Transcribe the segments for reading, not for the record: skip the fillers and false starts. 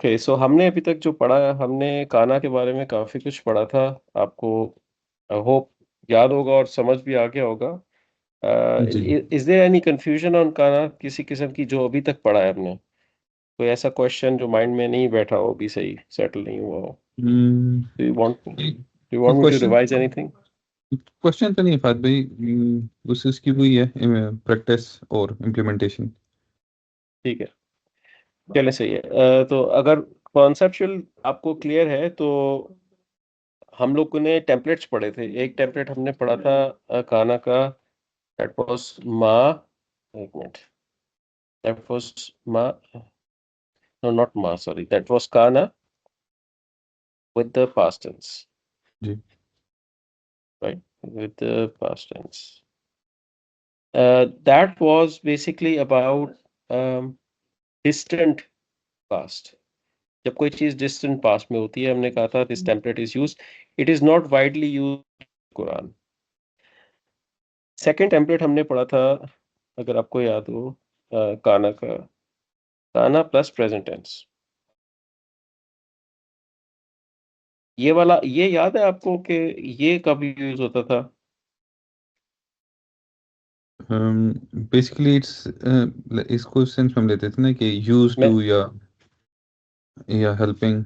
Okay, सो हमने अभी तक जो पढ़ा है, हमने काना के बारे में काफ़ी कुछ पढ़ा था। आपको आई होप याद होगा और समझ भी आ गया होगा। जी। Is there any confusion on काना किसी किस्म की जो अभी तक पढ़ा है हमने? कोई ऐसा क्वेश्चन जो माइंड में नहीं बैठा हो, अभी सही सेटल नहीं हुआ हो? Do you want me to question revise anything? Question तो नहीं है फात भाई। बस इसकी वही है, प्रैक्टिस और इम्प्लीमेंटेशन। ठीक है, चलिए सही है। तो अगर कॉन्सेप्चुअल आपको क्लियर है तो हम लोगों ने टेम्पलेट्स पढ़े थे। एक टेम्पलेट हमने पढ़ा था काना का, दैट वाज़ मा। एक मिनट, दैट वाज़ मा, no not ma, sorry, that was kana with the past tense, जी right? With the past tense. That was basically about distant past. जब कोई चीज distant past में होती है, हमने कहा था this template is used. It is not widely used in Quran. Second template हमने पढ़ा था, अगर आपको याद हो, काना का, काना प्लस प्रेजेंट टेंस। ये वाला, ये याद है आपको कि ये कब यूज होता था? बेसिकली इट्स इसको सेंस में हम लेते थे ना कि यूज मैं टू या हेल्पिंग।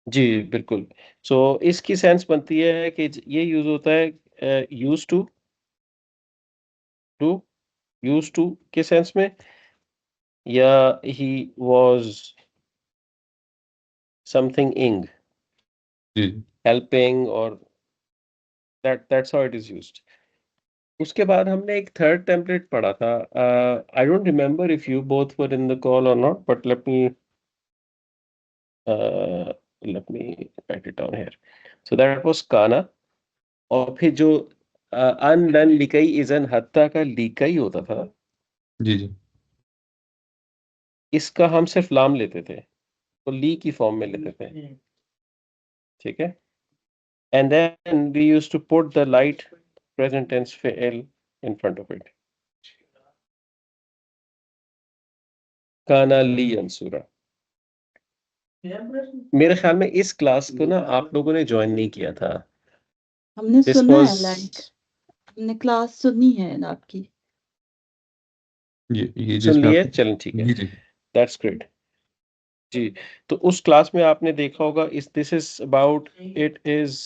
जी, बिल्कुल। सो इसकी सेंस बनती है कि ये यूज़ होता है यूज्ड टू यूज्ड टू के सेंस में, या ही वाज़ समथिंग इंग, जी हेल्पिंग, और that's how it is used. उसके बाद हमने एक थर्ड टेम्पलेट पढ़ा था। I don't remember if you both were in the call और not, but let me write it down here. So that was काना। और फिर जो अन, लन, लिकई, इज़न, हत्ता का लिकई होता था, जी जी इसका हम सिर्फ लाम लेते थे, तो ली की फॉर्म में लेते थे। ठीक है, and then we used to put the light present tense फेल इन फ्रंट ऑफ इट। काना ली अंसुरा। मेरे ख्याल में इस क्लास को ना आप लोगों ने ज्वाइन नहीं किया था। हमने दिस सुना वाज, है, लाइक हमने क्लास सुनी है आपकी। ये सुन जिसमें लिए? आप। चलें, ठीक है, जी जी दैट्स ग्रेट। जी, तो उस क्लास में आपने देखा होगा, इस this is about, it is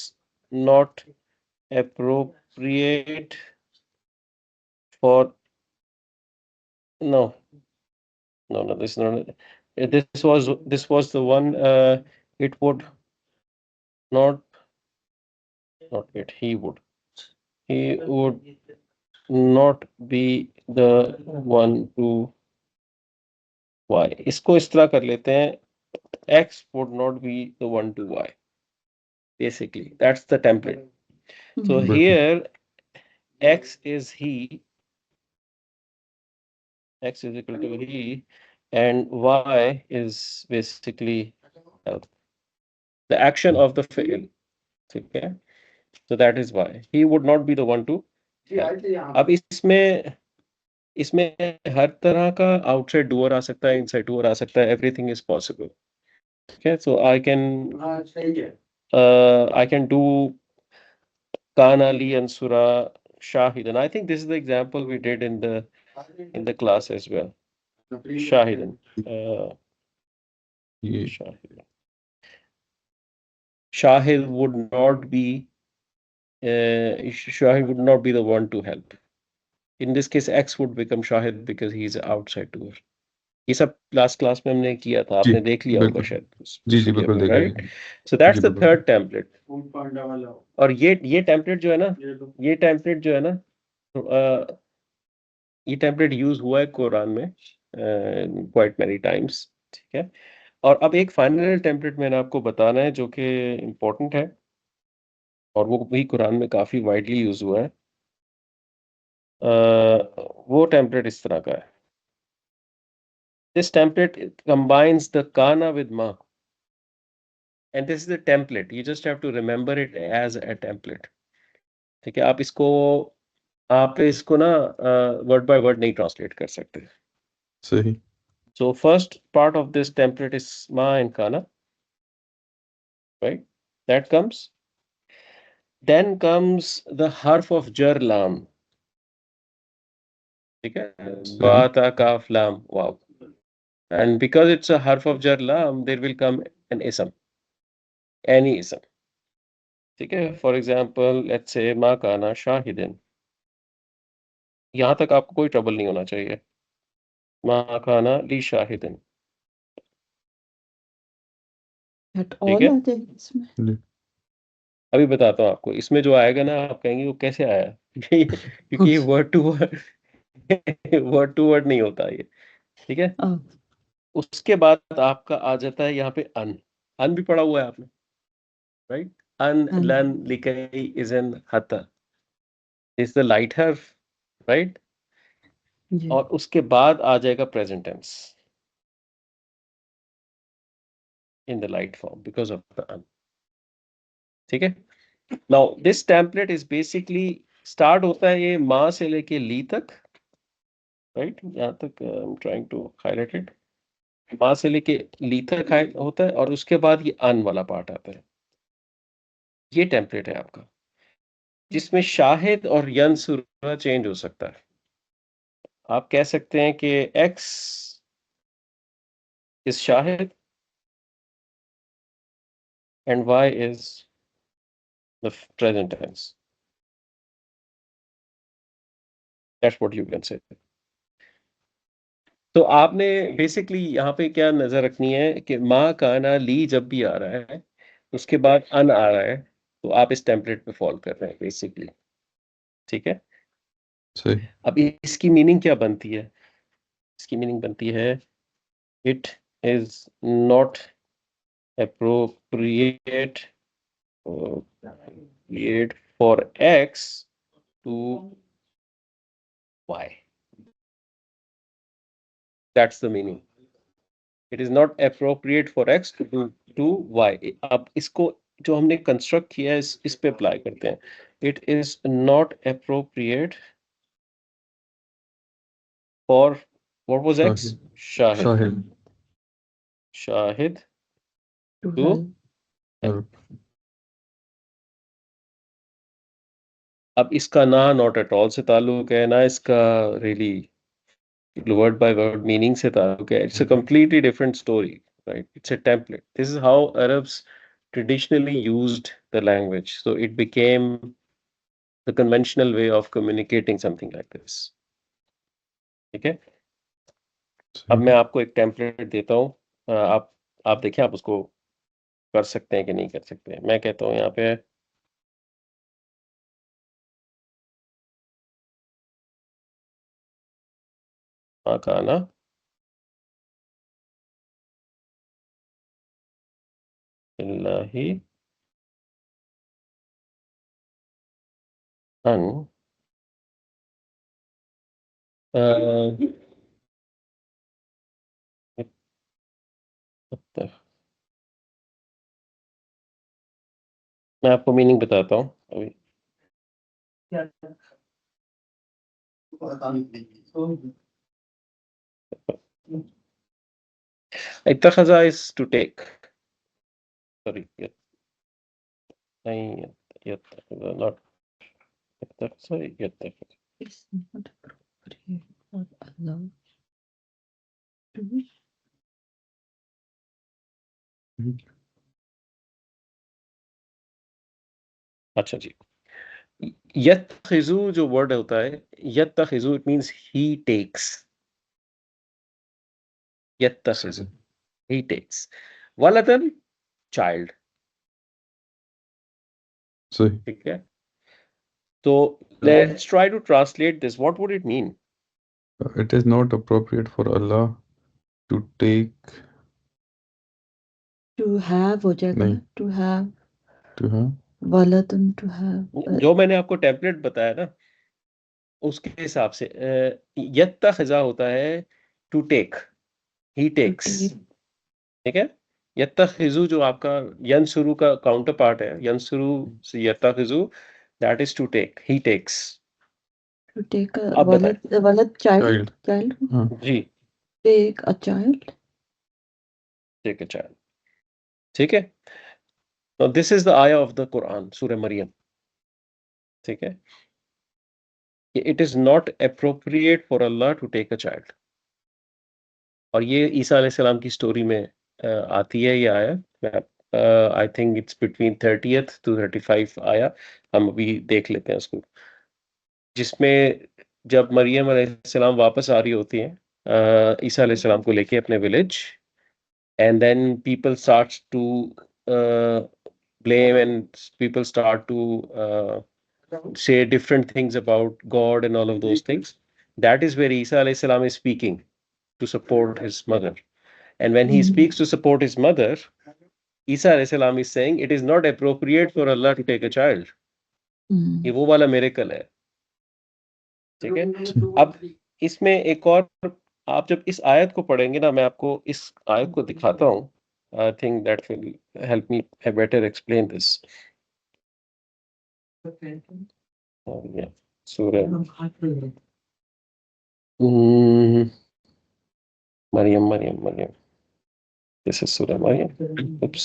not appropriate for, no, no, this is not, this was the one, it would not, not it, he would not be the one to y। इसको इस तरह कर लेते हैं, x would not be the one to y, basically that's the template. So बिल्कुल here x is he, x is equal to he, and y is basically the action of the fail. ठीक है, so that is why he would not be the one to help. अब इसमें इसमें हर तरह का outside doer आ सकता है, inside doer आ सकता है, एवरीथिंग इज पॉसिबल। ठीक है, सो आई कैन डू कान अली अंसुरा शाहिदन। I think this is the example we did in the class as well. Shahidan, ये Shahid. Shahid would not be, Shahid would not be the one to help. In this case, X would become Shahid because he's outside doer. ये सब last class में हमने किया था, जी आपने देख लिया होगा बिल्कुल। शायद उस जी जी वीडियो बिल्कुल में, देखा जी। राइट? सो जी दैट्स द बिल्कुल। Third template. और ये टेम्पलेट जो है ना, ये टेम्पलेट जो है ना, अ, ये टेम्पलेट यूज हुआ है कुरान में क्वाइट मैनी टाइम्स। ठीक है, और अब एक फाइनल टेम्पलेट मैंने आपको बताना है जो कि इम्पोर्टेंट है, और वो भी कुरान में काफी वाइडली यूज हुआ है। वो टेम्पलेट इस तरह का है। This template combines the kana with ma, and this is the template, you just have to remember it as a template। ठीक है, आप इसको ना वर्ड बाय वर्ड नहीं ट्रांसलेट कर सकते। सही। So first part of this template is ma and kana, right? That comes. Then comes the harf of jar lam. Okay, ba ta kaf lam. Wow. And because it's a harf of jar lam, there will come an ism, any ism. ठीक है, for example, let's say ma kana shahidin. यहाँ तक आपको कोई trouble नहीं होना चाहिए. ma kana li shahidin. At ठीक all है, आ जाएगा इसमें? अभी बताता हूँ आपको. इसमें जो आएगा ना, आप कहेंगे वो कैसे आया. क्योंकि ये वर्ड टू वर्ड नहीं होता ये. ठीक है, Oh, उसके बाद आपका आ जाता है यहाँ पे अन भी पढ़ा हुआ है आपने, राइट. On An. लन लिकई इजन हता इज द लाइट हर्फ, राइट. जी. और उसके बाद आ जाएगा present tense in the light form because of the अन. ठीक है. Now this template is basically start होता है ये माँ से लेके ली तक, राइट. यहाँ तक I am trying to highlight it. माँ से लेके ली तक होता है और उसके बाद ये अन वाला पार्ट आता है. ये टेम्पलेट है आपका, जिसमें शाहिद और यन सूरा चेंज हो सकता है. आप कह सकते हैं कि x is Shahid and y is the present tense. That's what you can say. तो आपने बेसिकली यहाँ पे क्या नजर रखनी है कि माँ काना ली जब भी आ रहा है उसके बाद अन आ रहा है, तो आप इस टेम्पलेट पे फॉलो कर रहे हैं बेसिकली. ठीक है. सही. अब इसकी मीनिंग क्या बनती है? इसकी मीनिंग बनती है it is not appropriate for x to y. That's the meaning. It is not appropriate for x to y. अब इसको जो हमने कंस्ट्रक्ट किया है इस पे अप्लाई करते हैं. It is not appropriate for what was x? Shahid. Shahid to help. अब इसका ना नॉट एट ऑल से ताल्लुक है, ना इसका really word by word meaning se ताल्लुक है. It's a completely different story, right? It's a template. This is how Arabs traditionally used the language. So it became the conventional way of communicating something like this. ठीक है. अब मैं आपको एक template देता हूँ. आप देखिए, आप उसको कर सकते हैं कि नहीं कर सकते हैं. मैं कहता हूँ यहाँ पे खाना इल्लाही अन मैं आपको मीनिंग बताता हूँ अभी. इत्तखज़ा is to take. Sorry, नहीं, इत्तखज़ा not इत्तखज़ा, इत्तखज़ा. It's not appropriate or allowed to. अच्छा जी. यत्तखिज़ु जो वर्ड होता है, यत्तखिज़ु इट मींस ही टेक्स. यत्तखिज़ु he takes. वलदन चाइल्ड. सही. ठीक है. तो let's try to translate this. What would it mean? It is not appropriate for Allah to take. To have हो जाएगा नहीं. ना, to have. To have. वलदन to have. जो मैंने आपको टेम्पलेट बताया ना उसके हिसाब से यत्तखिज़ा होता है टू टेक, ही टेक्स. ठीक है. यत्तखिज़ु जो आपका यंसुरु का काउंटर पार्ट है, यंसुरु से यत्तखिज़ु, that is to take, he takes. To take a अब बताएं. वलद child. हाँ. जी. take a child. Take a child. ठीक है? Now this is the ayah of the Quran, Surah Maryam. ठीक है? It is not appropriate for Allah to take a child. और ये ईसा अलैहिस्सलाम की स्टोरी में आती है ये आयत। I think it's between 30th to 35 आया, हम अभी देख लेते हैं उसको, जिसमें जब मरियम अलैहिस्सलाम वापस आ रही होती हैं ईसा अलैहिस्सलाम को लेके अपने village, and then people start to blame and people start to say different things about God and all of those things. That is where Isa alayhi salam is speaking to support his mother. And when he speaks to support his mother, Isa alayhi salam is saying it is not appropriate for Allah to take a child. ये वो वाला miracle है, ठीक है? अब इसमें एक और, आप जब इस आयत को पढ़ेंगे ना, मैं आपको इस आयत को दिखाता हूँ। I think that will help me better explain this. Yeah, Surah Maryam. This is Surah Maryam. Oops.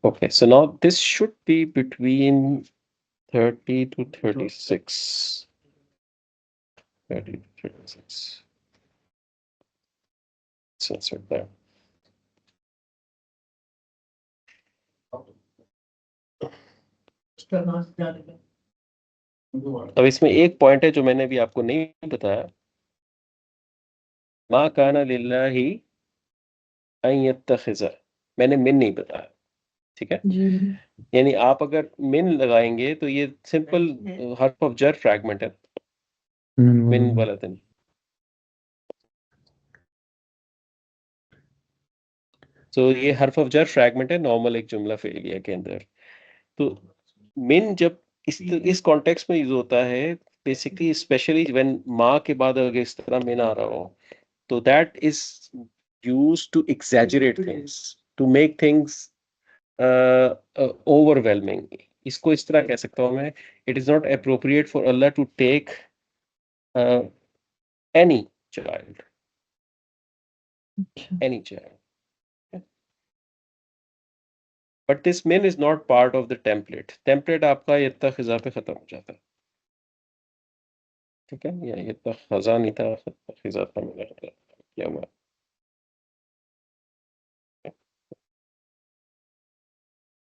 Okay, so now this should be between 30 to 36. 30 to 36. Censor there. अब इसमें एक पॉइंट है जो मैंने भी आपको नहीं बताया। मा काना लिल्लाहि अन यत्तखिज़, मैंने मिन नहीं बताया, ठीक है? यानी आप अगर मिन लगाएंगे तो ये सिंपल हर्फ ऑफ जर फ्रैगमेंट है, मिन वलदन। तो ये हर्फ ऑफ जर फ्रैगमेंट है नॉर्मल एक जुमला फेलिया के अंदर। तो मिन जब इस कॉन्टेक्स्ट में यूज होता है बेसिकली, स्पेशली व्हेन माँ के बाद अगर इस तरह मिन आ रहा हो, तो that is used to exaggerate things, to make things overwhelming. इसको इस तरह कह सकता हूं मैं, it is not appropriate for Allah to take any child, any child. But this min is not part of the template. Template आपका यत्तखिज़ा पे खत्म हो जाता है, ठीक है? या यत्तखिज़ा नहीं था, यत्तखिज़ा था, मैंने क्या हुआ?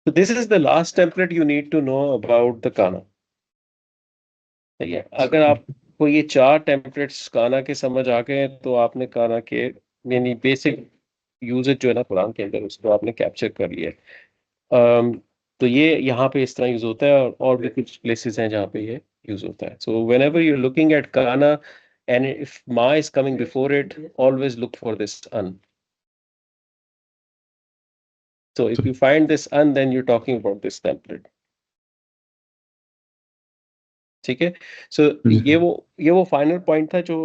So this is the last template you need to know about the kana. ठीक है? अगर आपको ये 4 टेम्पलेट्स काना के समझ आ गए तो आपने काना के यानी बेसिक यूजेज जो है ना कुरान के अंदर, उसको आपने कैप्चर कर लिया है। तो ये यहाँ पे इस तरह यूज होता है, और भी कुछ प्लेसेस हैं जहाँ पे ये यूज होता है। So whenever you are looking at काना एंड इफ मा is coming before it, always look for this अन। So if you find this un, then you're talking about this template. ठीक है? So ये वो फाइनल पॉइंट था जो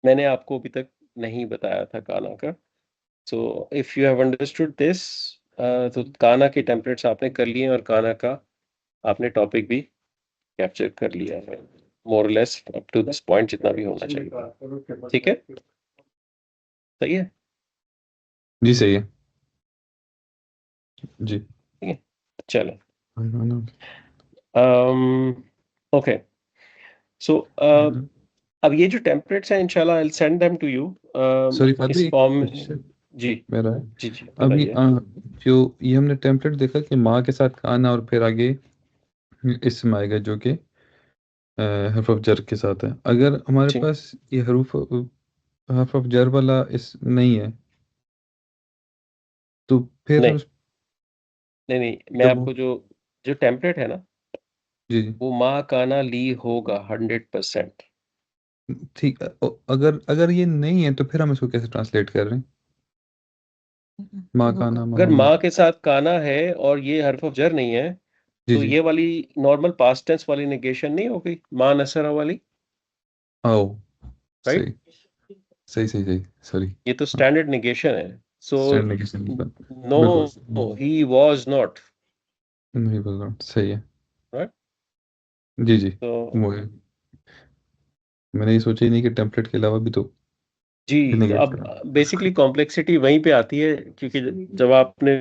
मैंने आपको अभी तक नहीं बताया था काना का। So if you have understood this, तो काना के टेम्पलेट्स आपने कर लिए और काना का आपने टॉपिक भी कैप्चर कर लिया है more less up to this point, जितना भी होना चाहिए। ठीक है? सही है? जी सही है जी। ठीक है, चलो। हाँ, ओके, सो अब ये जो टेम्पलेट्स हैं इंशाल्लाह I will send them to you sorry इस फॉर्म। जी मेरा जी अभी बताइए। जो ये हमने टेम्पलेट देखा कि माँ के साथ आना और फिर आगे इसम आएगा जो कि हर्फ ऑफ जर के साथ है। अगर हमारे जी। पास ये हर्फ ऑफ जर वाला इस नहीं है तो फिर नहीं नहीं, मैं जब आपको जो टेम्पलेट है ना, जी वो माँ काना ली होगा 100%। ठीक अगर ये नहीं है तो फिर हम इसको कैसे ट्रांसलेट कर रहे हैं? माँ का नाम अगर माँ के साथ काना है और ये हर्फ ऑफ जर नहीं है, जी तो जी ये वाली नॉर्मल पास्ट टेंस वाली नेगेशन नहीं होगी, माँ नसरा वाली, आओ राइट? सही सॉरी ये तो स्टैंडर्ड नेगेशन है। सो स्टैंड नेगेशन नो, बिल्कुल ही वाज नॉट, नहीं बोल रहा हूँ सही है राइट? जी तो वो है मैंने ये सोचा ही नहीं कि टेम्पलेट के अलावा भी तो जी, नेगेट अब करा। बेसिकली कॉम्प्लेक्सिटी वहीं पे आती है, क्योंकि जब आपने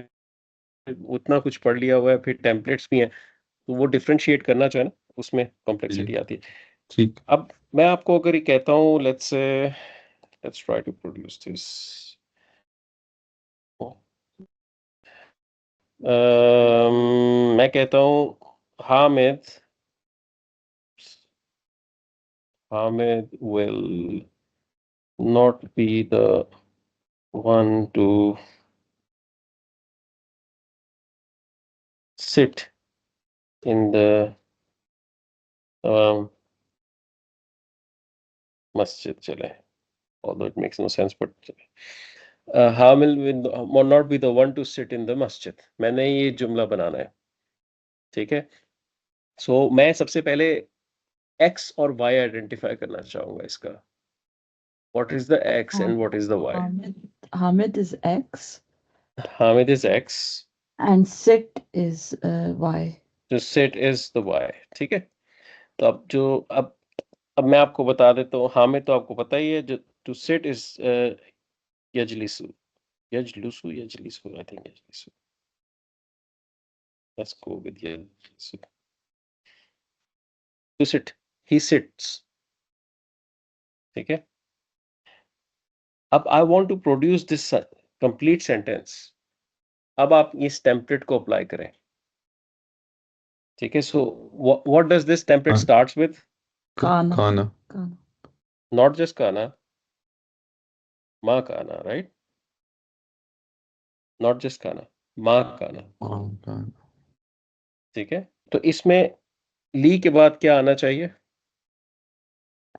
उतना कुछ पढ़ लिया हुआ है, फिर टेम्पलेट्स भी हैं, तो वो डिफरेंशिएट करना जो है ना, उसमें जी कॉम्प्लेक्सिटी आती है। ठीक। अब मैं आपको अगर ये कहता हूँ, let's try to produce this. मैं कहता हूँ Hamid Hamid will not be the one to sit in the masjid. चले, although it makes no sense, but Hamil will not be the one to sit in the masjid. मैंने ये जुमला बनाना है, ठीक है। सो मैं सबसे पहले x और y आइडेंटिफाई करना चाहूंगा इसका। What is the x and what is the y? Hamid is X Hamid is x, and sit is Y. जो sit is the y, ठीक है। तो अब मैं आपको बता देता हूँ, हामिद तो आपको पता ही है, जो टू सिट इज यजलिसु यजलुसु यजलिसु, आई थिंक यजलिसु। लेट्स गो विद यजलिसु। टू सिट, ही सिट्स, ठीक है। अब I want to produce this complete sentence. अब आप इस टेम्पलेट को अप्लाई करें, ठीक है। So what does this template हाँ, स्टार्ट्स विद? Kana. खाना। Kana. नॉट जस्ट काना, माँ काना, राइट? नॉट जस्ट काना, माँ काना, हाँ, खाना। ठीक है। तो इसमें ली के बाद क्या आना चाहिए?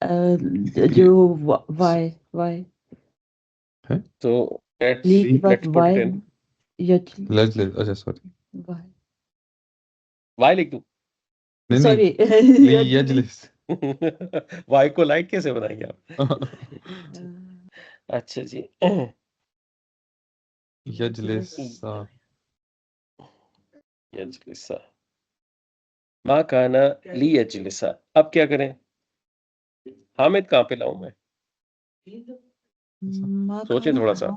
जो Y. है तो ली के बाद let's put it Y in. यजली अच्छा सॉरी, Y. Y लिख दूं? नहीं Sorry. ली यजली. यजलिस। Y को लाइट कैसे बनाएंगे आप? अच्छा जी। यजलिसा। यजलिसा, माँ काना ली यजलिसा। अब क्या करें? हामिद कहाँ पे लाऊं मैं? सोचें थोड़ा सा।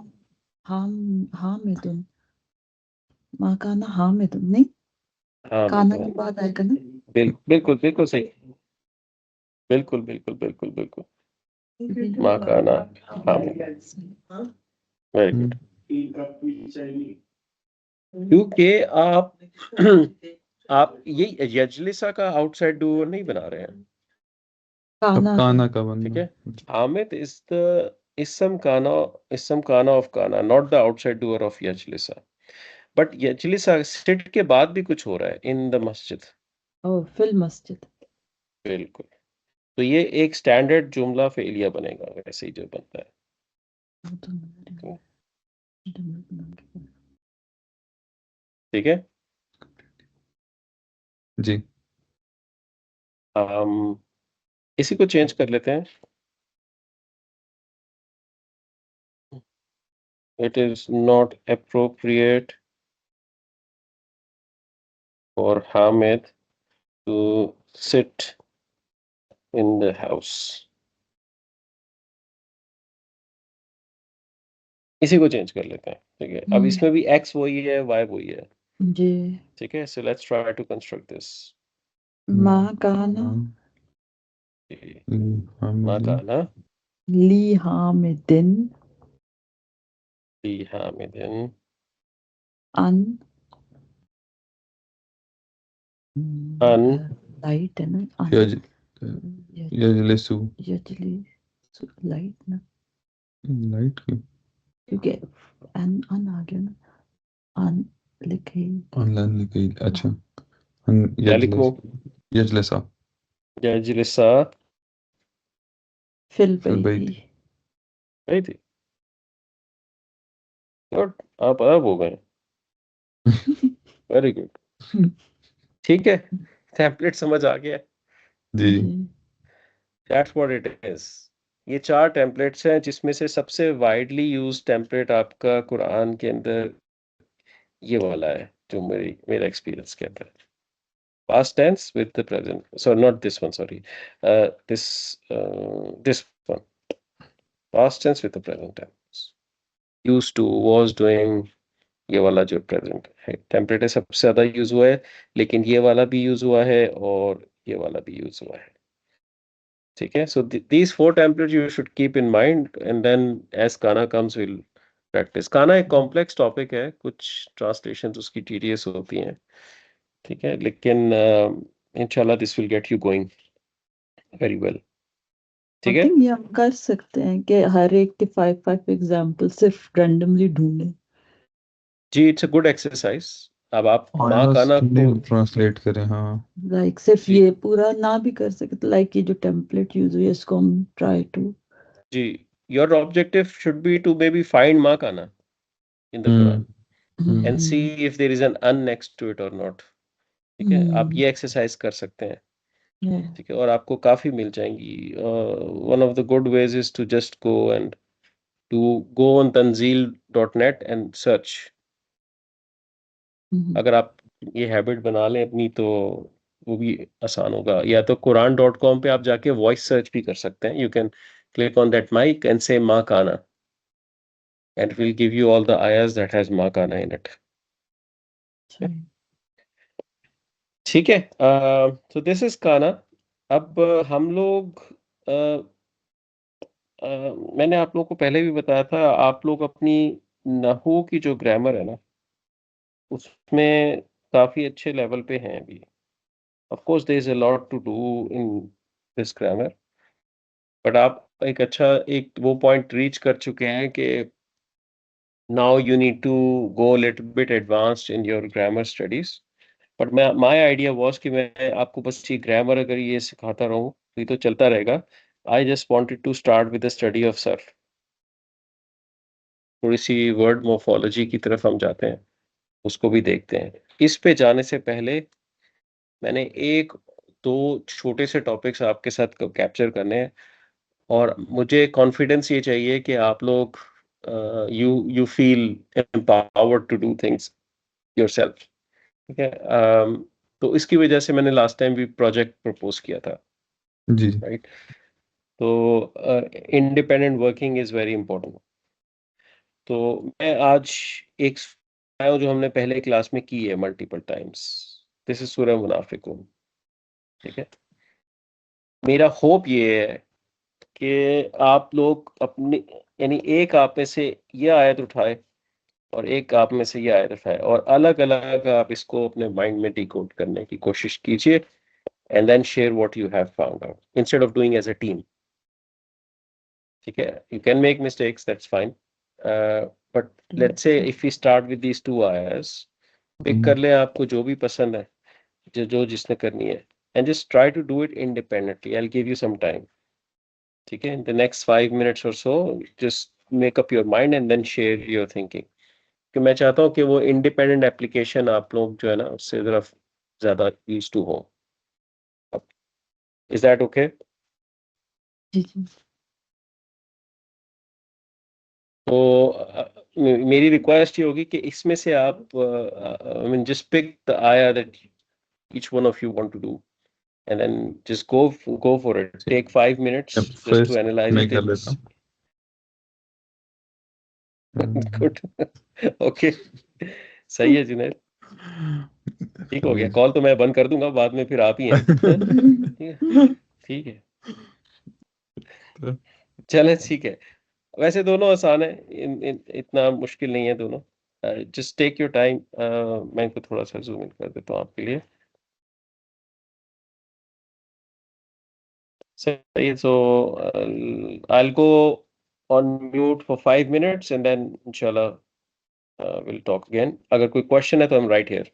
हामिदुन. माकाना हामिदुन. नहीं, काना के बाद आएगा ना? बिल्कुल बिल्कुल सही, बिल्कुल बिल्कुल बिल्कुल बिल्कुल। माँ काना हामिद, वेरी गुड। क्योंकि आप ये यजलिसा का आउटसाइड डूअर नहीं बना रहे हैं, अब काना. काना का ठीक बनना। है। Hamid is the ism kana of kana, not the outside doer of yajlisa. But yajlisa sit के बाद भी कुछ हो रहा है in the masjid। ओह, फिल मस्जिद. बिल्कुल। तो ये एक स्टैंडर्ड जुमला फेलिया बनेगा वैसे ही जो बनता है, ठीक है। जी हम इसी को चेंज कर लेते हैं। It is not appropriate for Hamid to sit in the house। इसी को चेंज कर लेते हैं, ठीक है। अब इसमें भी x वही है, y वही है, जी. ठीक है। So let's try to construct this. माकाना माँ काना ली हामिदिन ली हामिदिन अन अन लाइट है ना? अन यज यजलिसु। यजली लाइट ना, लाइट क्यों? क्योंकि अन आ गया ना. अन लिखे. ऑनलाइन लिखी। अच्छा क्या लिखूं? यजलिसा। यजलिसा फिल फिर पई बैठ। थी. गई थी। गुड, आप अब हो गए, वेरी गुड, ठीक है। टेम्पलेट समझ आ गया। जी दैट्स व्हाट इट इज। ये 4 टेम्पलेट्स हैं, जिसमें से सबसे वाइडली यूज्ड टेम्पलेट आपका कुरान के अंदर ये वाला है, जो मेरा एक्सपीरियंस कहता है। past tense with the present. So not this one, sorry. This one. Past tense with the present tense. Used to, was doing, ये वाला जो प्रेजेंट है टेम्परेट सबसे ज्यादा यूज हुआ है, लेकिन ये वाला भी यूज हुआ है और ये वाला भी यूज हुआ है. ठीक है. So these four template you should keep in mind and then as काना कम्स विल प्रैक्टिस. काना एक कॉम्प्लेक्स टॉपिक है, कुछ ट्रांसलेशंस उसकी टीडियस होती हैं. ठीक है, लेकिन इंशाल्लाह this will get you going very well. ठीक आई है थिंक ये हम कर सकते हैं कि हर एक के 5 एग्जाम्पल सिर्फ रैंडमली ढूंढे. जी, इट्स अ गुड एक्सरसाइज. अब आप माँ आयास काना को ट्रांसलेट करें. हाँ, लाइक सिर्फ जी ये पूरा ना भी कर सके तो लाइक ये जो टेम्पलेट यूज हुई है इसको हम ट्राई टू. जी, your objective should be to maybe find माँ काना in the Quran and see if there is an un next to it or not. ठीक है, आप ये एक्सरसाइज कर सकते हैं. ठीक है, और आपको काफी मिल जाएंगी. One of the good ways is to just go on tanzeel.net and search. अगर आप ये हैबिट बना लें अपनी तो वो भी आसान होगा. या तो quran.com पे आप जाके वॉइस सर्च भी कर सकते हैं. You can click on that mic and say माँ काना and it will give you all the ayahs that has माँ काना in it. ठीक है. तो दिस इज काना. अब हम लोग मैंने आप लोगों को पहले भी बताया था, आप लोग अपनी नहू की जो ग्रामर है ना उसमें काफी अच्छे लेवल पे हैं अभी. Of course there is a lot to do in this grammar, but आप एक अच्छा एक वो पॉइंट रीच कर चुके हैं कि now you need to go little bit advanced in your grammar studies. But मैं माय आइडिया वाज कि मैं आपको बस ये ग्रामर अगर ये सिखाता रहूं तो ये तो चलता रहेगा. I just wanted to start with the study of सर्फ. थोड़ी सी वर्ड मोर्फोलॉजी की तरफ हम जाते हैं, उसको भी देखते हैं. इस पे जाने से पहले मैंने एक दो छोटे से टॉपिक्स आपके साथ कैप्चर करने हैं, और मुझे कॉन्फिडेंस ये चाहिए कि आप लोग you you feel empowered to do things yourself. ठीक है. तो इसकी वजह से मैंने लास्ट टाइम भी प्रोजेक्ट प्रपोज किया था. जी. राइट. तो independent working is very important. तो मैं आज एक आया हूं जो हमने पहले क्लास में की है मल्टीपल टाइम्स. दिस इज सूरह मुनाफिकून. ठीक है. मेरा होप ये है कि आप लोग अपनी यानी एक आप में से ये आयत उठाए और एक आप में से ये आयत उठाए और अलग अलग आप इसको अपने माइंड में डिकोड करने की कोशिश कीजिए and then share what you have found out instead of doing as a team. ठीक है. You can make mistakes, that's fine. But let's say if we start with these two ayahs, pick कर लें आपको जो भी पसंद है, जो जिसने करनी है, and just try to do it independently. I'll give you some time. ठीक है. In the next 5 minutes or so, just make up your mind and then share your thinking. कि मैं चाहता हूँ कि वो independent application आप लोग जो है ना उससे जरा ज्यादा used to हो. Is that okay? जी जी. तो मेरी रिक्वेस्ट ये होगी कि इसमें से आप I mean just pick the आया that each one of you want to do and then just go for it. Take 5 minutes just to first analyze मैं it. कर It's लेता हूँ. good. Okay. सही है जुनैद. ठीक हो गया. कॉल तो मैं बंद कर दूंगा बाद में, फिर आप ही हैं. ठीक है. ठीक है. चले ठीक है. वैसे दोनों आसान है, इतना मुश्किल नहीं है दोनों. Just take your time. मैं इनको थोड़ा सा जूम इन कर देता हूँ आपके लिए. सही है. सो I'll go on mute for 5 minutes and then inshallah we'll talk again. अगर कोई क्वेश्चन है तो I'm right here.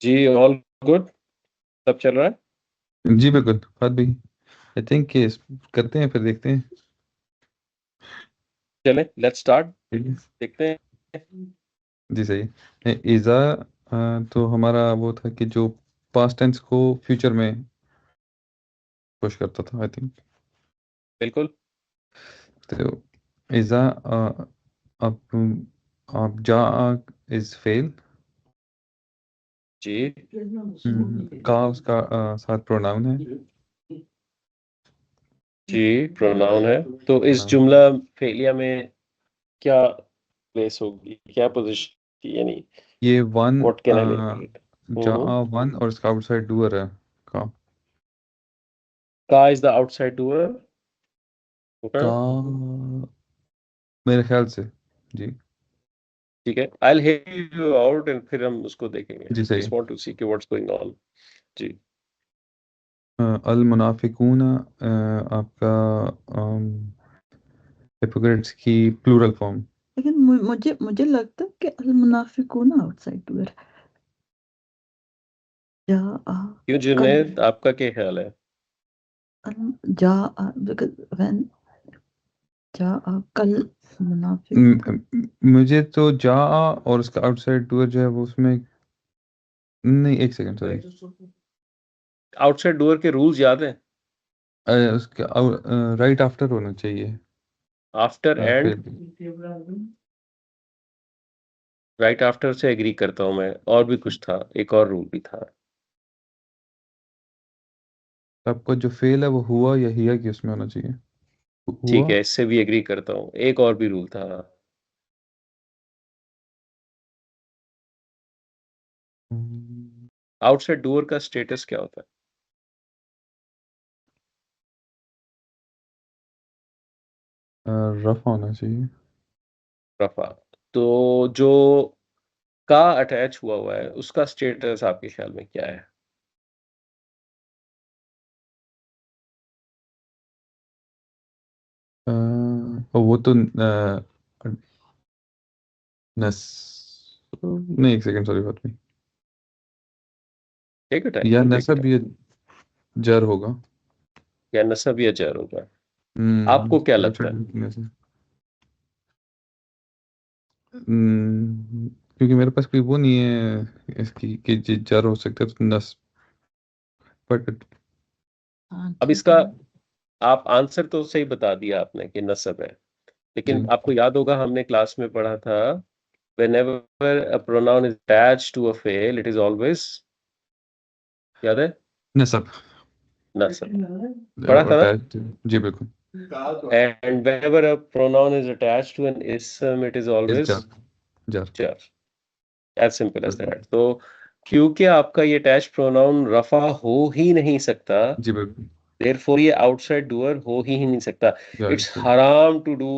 जी, ऑल गुड? सब चल रहा है? जी बिल्कुल फहद भाई, आई थिंक करते हैं, फिर देखते हैं। चलें, लेट्स स्टार्ट, ठीक है। देखते हैं। जी सही है। इज़ा तो हमारा वो था कि जो पास्ट टेंस को फ्यूचर में पुश करता था, आई थिंक। बिल्कुल। तो इज़ा अब जा इज फेल। जी, का उसका साथ प्रोनाउन है। जी, प्रोनाउन है। तो इस pronoun। जुमला फेलिया में क्या प्लेस होगी, क्या पोजीशन, यानी ये one what can I make it? जा वन और इसका आउटसाइड डूअर है का। का इज द आउटसाइड डूअर। का मेरे ख्याल से। जी। ठीक है, I will hair you out and फिर हम उसको देखेंगे। जी सही है। जस्ट वांट टू सी कि व्हाट्स गोइंग ऑन। जी, अल मुनाफिकून आपका हिपोक्रेट्स की प्लूरल फॉर्म। लेकिन मुझे मुझे लगता है कि अल मुनाफिकून आउटसाइड डूअर जा क्यों कल जुनैद, आपका क्या ख्याल है? जा because when जा कल मुनाफिक मुझे तो जा और उसका आउटसाइड डूअर जो है वो उसमें नहीं, एक सेकंड सॉरी। आउटसाइड डोर के रूल्स याद हैं? उसका राइट आफ्टर होना चाहिए। आफ्टर एंड फिर राइट आफ्टर से एग्री करता हूं मैं, और भी कुछ था, एक और रूल भी था। आपका जो फेल है वो हुआ या हिया की उसमें होना चाहिए। ठीक हुआ। है, इससे भी एग्री करता हूँ, एक और भी रूल था। आउटसाइड डोर का स्टेटस क्या होता है? रफ होना चाहिए। रफा। तो जो का अटैच हुआ हुआ है उसका स्टेटस आपके ख्याल में क्या है? वो तो नस नहीं, एक सेकंड सॉरी बात में। टेक टाइम, या टेक नसब टाइम। ये जर होगा। या नसब या जर होगा? आपको क्या लगता है? आउटसाइड। क्योंकि मेरे पास कोई वो नहीं है इसकी कि जर हो सकता है तो नस, बट हाँ अब ठीक इसका है। आप आंसर तो सही बता दिया आपने कि नसब है, जी। लेकिन आपको याद होगा हमने क्लास में पढ़ा था, whenever a pronoun is attached to a fail it is always, याद है? नसब नसब। पढ़ा था ना? अटैच। जी बिल्कुल। And whenever a pronoun is attached to an ism it is इस always जर जर jar, as simple as that। तो क्योंकि आपका ये attached pronoun रफा हो ही नहीं सकता, जी बिल्कुल। therefore ये outside doer हो ही नहीं सकता। जर It's सही। haram to do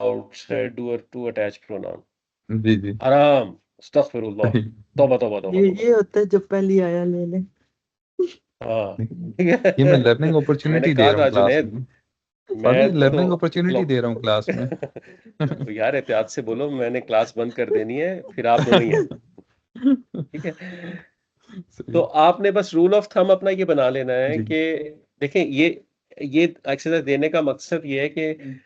outside doer to attach pronoun। जी जी हराम, अस्तगफिरुल्लाह, सही। तौबा तौबा तौबा ये तौबा। ये होता है जो पहली आया ले ले। हाँ, नहीं, ठीक ये मैं है। लर्निंग मैंने अपॉर्चुनिटी दे कहा रहा था हूँ क्लास जुनैद, में। मैं अभी तो लर्निंग अपॉर्चुनिटी क्लॉक दे रहा हूँ क्लास में। तो यार एहतियात से बोलो, मैंने क्लास बंद कर देनी है, फिर आप दोनों ही हैं। ठीक है। तो सही। आपने बस रूल ऑफ थंब अपना ये बना लेना है जी कि देखें, ये एक्सरसाइज देने का मकसद ये है कि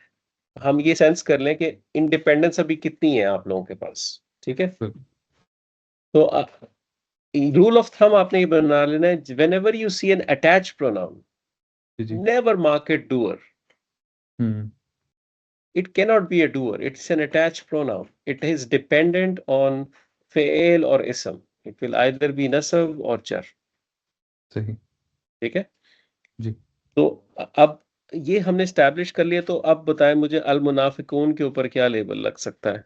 हम ये सेंस कर लें कि इंडिपेंडेंस अभी कितनी है आप लोगों के पास। ठीक है। बिल्कुल। तो रूल ऑफ थंब आपने ये बना लेना है, whenever you see an attach pronoun जी जी। Never mark it doer. Hmm. It cannot be a doer. It's an attached pronoun. It is dependent on fail or ism. It will either be nasab or jar. सही। ठीक है। जी। तो अब ये हमने establish कर लिया, तो अब बताएं मुझे अल मुनाफिकून के ऊपर क्या लेबल लग सकता है?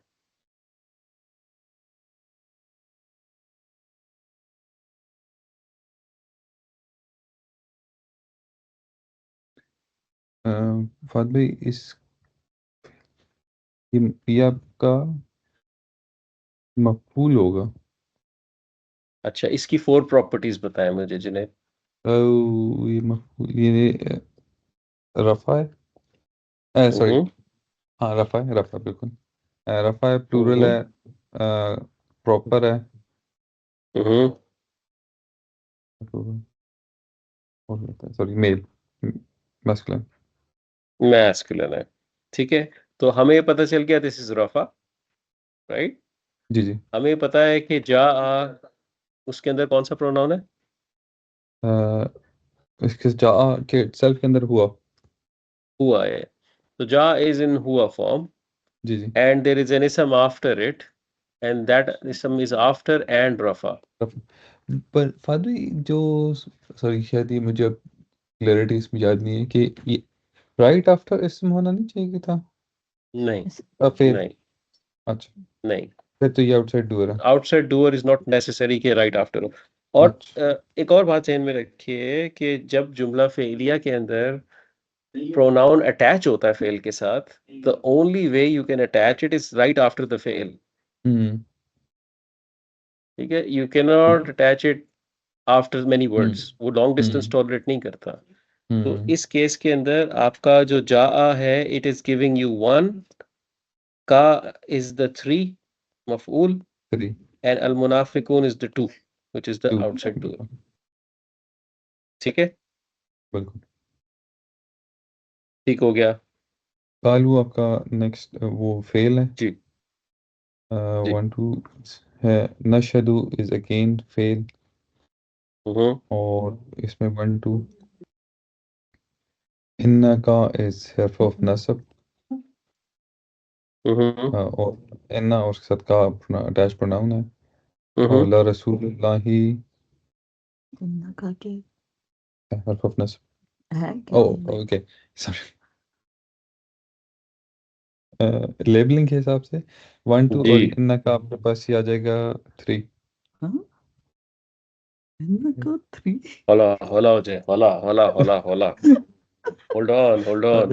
फहद भाई ये आपका मकबूल होगा। अच्छा, इसकी 4 प्रॉपर्टीज बताएं मुझे जिन्हें। ये मकबूल ये रफा है, सॉरी। हम्म, हाँ रफा है बिल्कुल। रफा है, प्लूरल हम्म, है, प्रॉपर है। हम्म, सॉरी मेल मैस्कुलिन। मैस्कुलिन है, ठीक है। तो हमें पता चल गया दिस इज रफा, राइट। जी जी। हमें पता है कि जा उसके अंदर कौन सा प्रोनाउन है? इसके जा के सेल्फ के अंदर हुआ। हुआ है, तो जा इज इन हुआ फॉर्म जी जी। and there is an ism after it, and that ism is after and rafa. पर फादरी जो, सॉरी शायद ये मुझे क्लैरिटी इसमें याद नहीं है कि ये राइट आफ्टर इसम होना नहीं चाहिए था। नहीं फिर नहीं अच्छा, नहीं, फिर तो ये आउटसाइड डूअर है। Outside doer is not necessary कि राइट आफ्टर हो। और अच्छा। एक और बात ध्यान में रखिए कि जब जुमला फेलिया के अंदर प्रोनाउन अटैच होता है फेल के साथ, the only way you can attach it is right after the फेल। हम्म ठीक है, you can not attach it after many hmm words, वो लॉन्ग डिस्टेंस हम्म टॉलरेट नहीं करता। तो हम्म इस केस के अंदर आपका जो जा है, it is giving you one, का is the three maf'ul, three and al munafiqun is the two, which is the two outside doer. ठीक है, बिल्कुल। ठीक हो गया कालू आपका नेक्स्ट वो फेल है। जी। जी। 1 2 है। नशहदु इज अगेन फेल। हम्म और इसमें 1 2 इन्ना का इज हर्फ ऑफ नसब। हम्म और इन्ना और उसके साथ का अटैच प्रोनाउन है। और हम्म ला रसूलुल्लाही इन्ना का के हर्फ ऑफ नसब। है ओ क्या? Okay sorry. लेबलिंग के हिसाब से 1 2 जी। और इन्ना का आपके पास ही आ जाएगा 3। हाँ, इन्ना का 3। होला होला हो जाए, होला होला होला होला। होल्ड ऑन,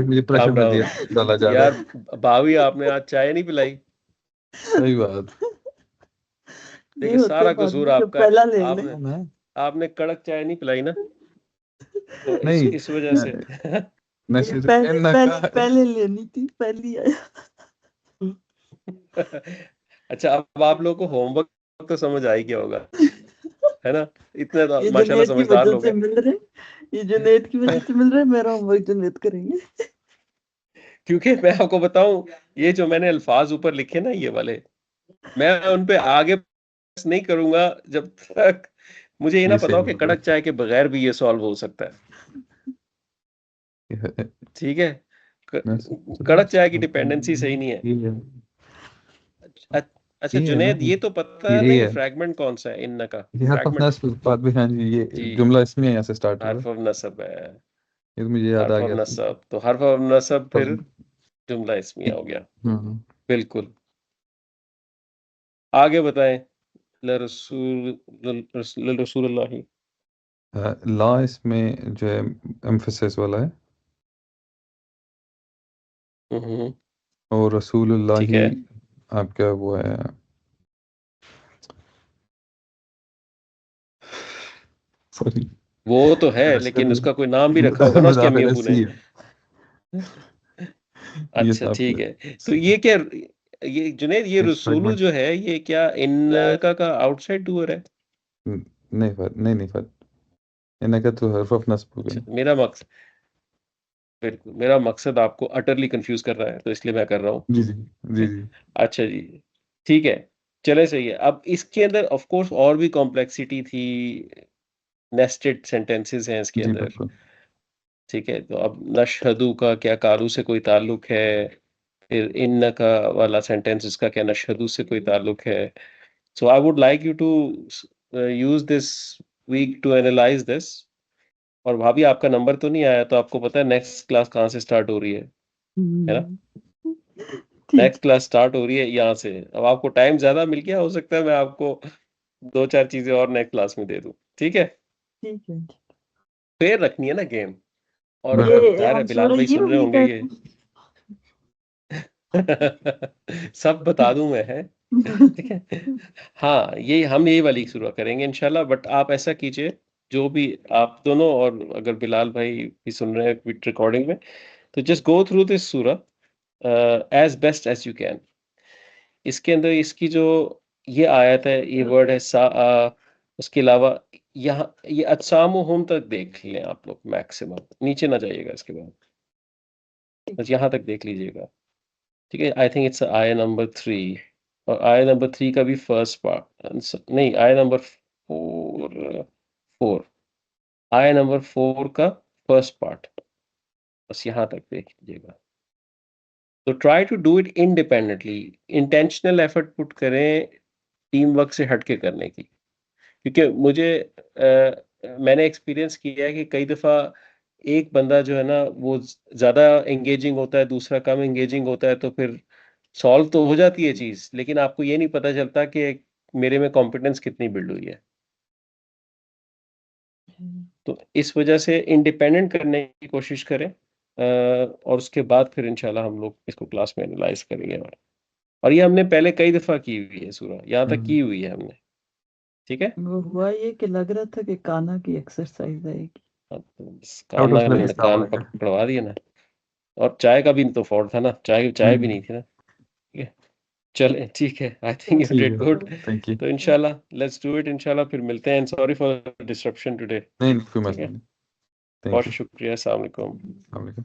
मुझे प्रेशर काम में दिया डाउन। डाला जा रहा यार है। भाभी, आपने आज चाय नहीं पिलाई। सही बात। नहीं देखिए, होते सारा बाद कसूर में, जब आपका है। पहला ले ले। आपने मैं आपने कड़क चाय नहीं पिलाई ना, तो नहीं इस वजह से। ये नशे पहले इन्ना पहले का पहले लेनी थी, पहली आया। अच्छा, अब आप लोगों को होमवर्क तो समझ आ ही गया होगा, है ना? इतने तो ये माशाल्लाह जुनेद की समझदार वजह लोग से हैं। मिल रहे, ये जुनेद की वजह से मिल रहा है, मेरा होमवर्क जुनेद करेंगे। क्योंकि मैं आपको बताऊं, ये जो मैंने अल्फाज ऊपर लिखे ना, ये वाले, मैं उन पे आगे बहस नहीं करूंगा जब तक मुझे ये ना ये पता सही हो कि बात कड़क चाय के बगैर भी ये सॉल्व हो सकता है। है। ठीक है, नस- कड़क चाय की डिपेंडेंसी सही नहीं है। ये है अ- अच्छा ये है ना जुनेद, ये तो पता है ये नहीं है फ्रैगमेंट कौन सा है इन का? ये हर्फ ऑफ फ्रैगमेंट नस्ब बात भी। हाँ जी, ये जी, जुमला इसमें यहाँ से स्टार्ट हुआ है। हर्फ ऑफ नसब है। ये तो मुझे याद आ हर्फ ऑफ गया था। नसब, तो हर्फ ऑफ नसब फिर तब जुमला इसमिया हो गया। हम्म बिल्कुल, आगे बताएं। रसूलुल्लाह। ला इसमें जो है एम्फेसिस वाला है। और ठीक रसूलुल्लाही है, आपका वो है। सॉरी। वो तो है, लेकिन उसका कोई नाम भी रखा होगा ना उसके अम्मी अबू ने। रसी है। ये अच्छा साफ ठीक है, तो ये क्या, ये जुनेद, ये रसूलु फ्रैगमेंट। जो है, ये क्या इन का आउटसाइड डूअर है? नहीं फर नहीं नहीं फर इनका तो हर्फ ऑफ नस्ब हो अच्छा, गया। मेरा मकसद, बिल्कुल मेरा मकसद आपको अटरली कंफ्यूज कर रहा है, तो इसलिए मैं कर रहा हूँ। जी जी जी जी अच्छा जी, ठीक है, चले सही है। अब इसके अंदर ऑफ कोर्स और भी कॉम्प्लेक्सिटी थी, नेस्टेड सेंटेंसेस हैं इसके जी अंदर। बिल्कुल। ठीक है, तो अब नशहदु का क्या कालू से कोई ताल्लुक है? फिर इन्न का वाला सेंटेंस, इसका क्या नशहदु से कोई ताल्लुक है? So I would like you to use this week to analyse this. और भाभी, आपका नंबर तो नहीं आया, तो आपको पता है नेक्स्ट क्लास कहाँ से स्टार्ट हो रही है ना? ठीक नेक्स्ट क्लास स्टार्ट हो रही है यहाँ से। अब आपको टाइम ज्यादा मिल गया, हो सकता है मैं आपको दो चार चीजें और नेक्स्ट क्लास में दे दूं, ठीक है? ठीक है। फिर रखनी है ना गेम। और बिल्कुल। ये जाहिर है हम बिलाल सूरह भाई ये सुन रहे वाली होंगे ये। सब बता दूं मैं, है? ठीक है, हाँ, ये हम यही वाली शुरू करेंगे इंशाल्लाह। बट आप ऐसा कीजिए, जो भी आप दोनों, और अगर बिलाल भाई भी सुन रहे हैं रिकॉर्डिंग में, तो जस्ट गो थ्रू दिस सूरा as best as you can. इसके अंदर इसकी जो ये आयत है, ये वर्ड है उसके अलावा यहाँ ये अत्सामु होम तक देख लें आप लोग मैक्सिमम, नीचे ना जाइएगा इसके बाद। बस यहाँ तक देख लीजिएगा, ठीक है? आई थिंक इट्स आया नंबर 3 और आया नंबर 3 का भी फर्स्ट पार्ट नहीं, आया नंबर 4 आया नंबर 4 का फर्स्ट पार्ट, बस यहाँ तक देख लीजिएगा। तो try to do it independently, intentional effort put करें टीम वर्क से हट के करने की। क्योंकि मैंने एक्सपीरियंस किया है कि कई दफ़ा एक बंदा जो है ना वो ज़्यादा एंगेजिंग होता है, दूसरा कम एंगेजिंग होता है, तो फिर सॉल्व तो हो जाती है चीज़, लेकिन आपको ये नहीं पता चलता कि मेरे में कॉम्पिटेंस कितनी बिल्ड हुई है। तो इस वजह से इंडिपेंडेंट करने की कोशिश करें और उसके बाद फिर इंशाल्लाह हम लोग इसको क्लास में एनालाइज करेंगे। और ये हमने पहले कई दफ़ा की हुई है सूरह, यहाँ तक की हुई है हमने, ठीक है? वो हुआ ये कि लग रहा था कि काना की एक्सरसाइज आएगी। हाँ, तो बस आउट ऑफ कान सिलेबस था कान हमारा। पकड़वा दिए ना। और चाय का भी तो फॉल्ट था ना, चाय भी नहीं थी ना, ठीक है? चलें, ठीक है, आई थिंक यू ठीक डिड है, गुड। Thank you. तो इंशाल्लाह लेट्स डू इट, इंशाल्लाह फिर मिलते हैं। सॉरी फॉर डिस्टरप्शन टुडे, नहीं, कोई ठीक मसला है? नहीं। बहुत थैंक यू। शुक्रिया, अस्सलाम वालेकुम। अस्सलाम वालेकुम।